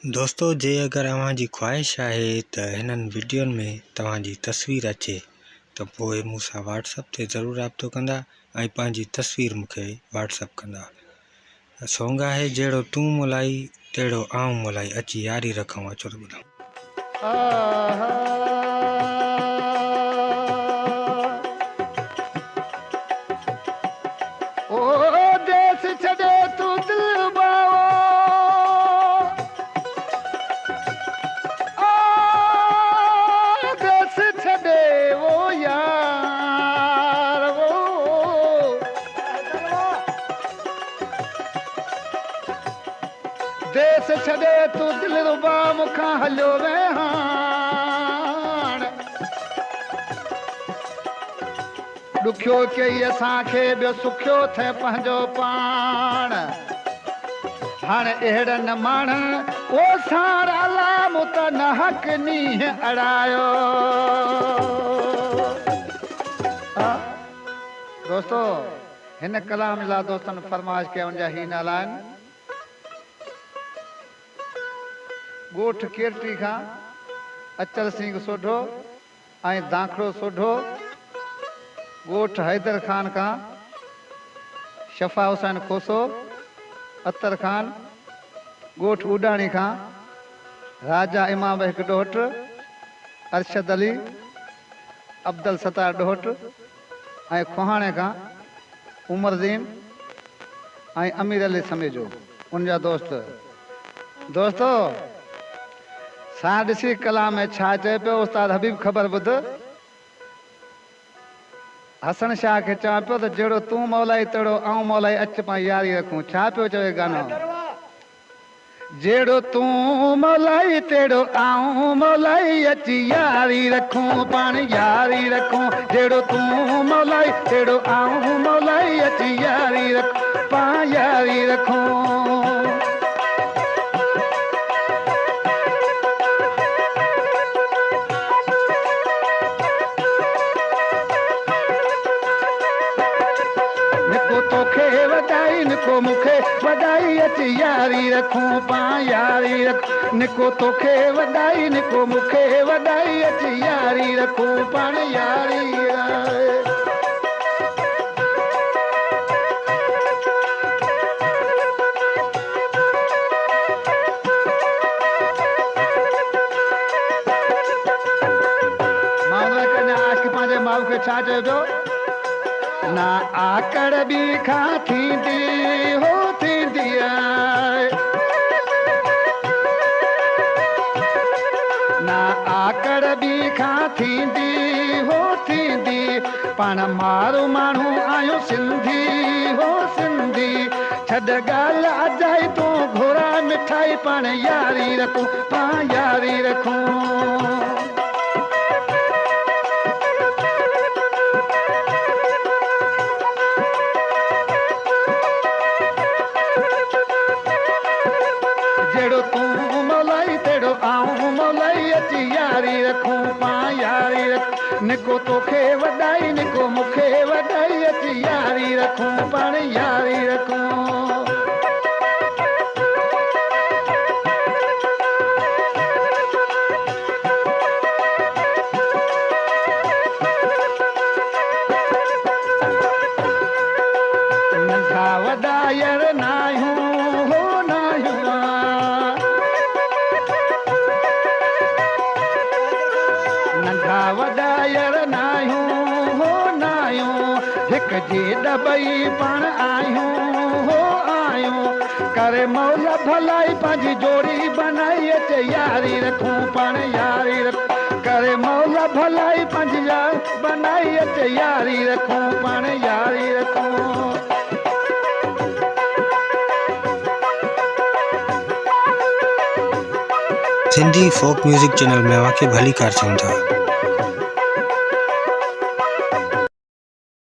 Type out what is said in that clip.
दोस्तों जे अगर अवांजी ख्वाहिश है तो इन वीडियो में तवांजी तस्वीर अचे तो पोइ मूंसां व्हाट्सएप ते ज़रूर राब्तो कंदा ऐं पंहिंजी तस्वीर मूंखे व्हाट्सएप कंदा। सॉन्ग है जेड़ो तू मोलाई तेड़ो आऊं मोलाई अची यारी रखूं अचो तो ॿुधूं। देश छड़े तू दिल रुबा मुखा हलो वे हाण दुखियो कई असांखे ॿियो सुखियो थे पंहिंजो पाण हाणे अहिड़नि माण्हुनि ओ साण अलाम त न हक़ नींहं अड़ायो। दोस्तों हिन कलाम लाइ दोस्तनि फरमाइश कया उनजा ही नाला आहिनि। गोठ केरटी खां अचल सिंह सोढो ऐं दाखड़ो सोढो, गोठ हैदर खान खां शफा हुसैन खोसो, अतर खान, गोठ उडाणी खां राजा इमाम बहिक ॾोहट, अरशद अली, अब्दुल सत्तार ॾोहट ऐं खोहाणे खां उमरदीन ऐं अमीर अली समेजो उनजा दोस्त। दोस्तों सा ॾिसी कलाम में छा चए पियो उस्ताद हबीब ख़बर ॿुध। हसन शाह खे चवां पियो त जहिड़ो तूं मौलाई तेड़ो आऊं मौलाई अच पां यारी रखूं। छा पियो चवे गानो? जहिड़ो तूं मौलाई तेड़ो आऊं मौलाई अची यारी रखूं पाण यारी रखूं। जहिड़ो तूं मौलाई तेड़ो आऊं मौलाई अची यारी रखूं पाण यारी रखूं। तोखे वधाई निको मुखे वधाई अची यारी रखूं पां यारी रखूं। निको तोखे वधाई निको मुखे वधाई अची यारी रखूं पाण यारी पंहिंजे माउ खे छा चइजो? ना आकड़ भी खा थींदी हो थींदी आहे, ना आकड़ भी खा थींदी हो थींदी पाण मारू माण्हू आयो सिंधी हो सिंधी। छॾ ॻाल्हि अजाई तूं घोड़ा मिठाई पाण यारी रखूं पाण यारी रखूं। जेड़ो तूं मौलाई तेड़ो आऊं मौलाई अची यारी रखूं पां यारी रखूं। निको तोखे वधाई निको मुखे वधाई अची यारी रखूं पाण यारी रखूं। नंढा वॾा यार नाहियूं हो नाहियूं, नंढा वॾा यार नाहियूं हो नाहियूं। हिक जी ॾबई पाण आहियूं हो आहियूं। करे मौल भलाई पंहिंजी जोड़ी बनाई अचे यारी रखूं पाण यारी रखूं। करे मौल भलाई पंहिंजी बनाई अचे यारी रखूं पाण यारी रखूं। सिंधी फोक म्यूजिक चैनल में वाकई भली कार चवंदा।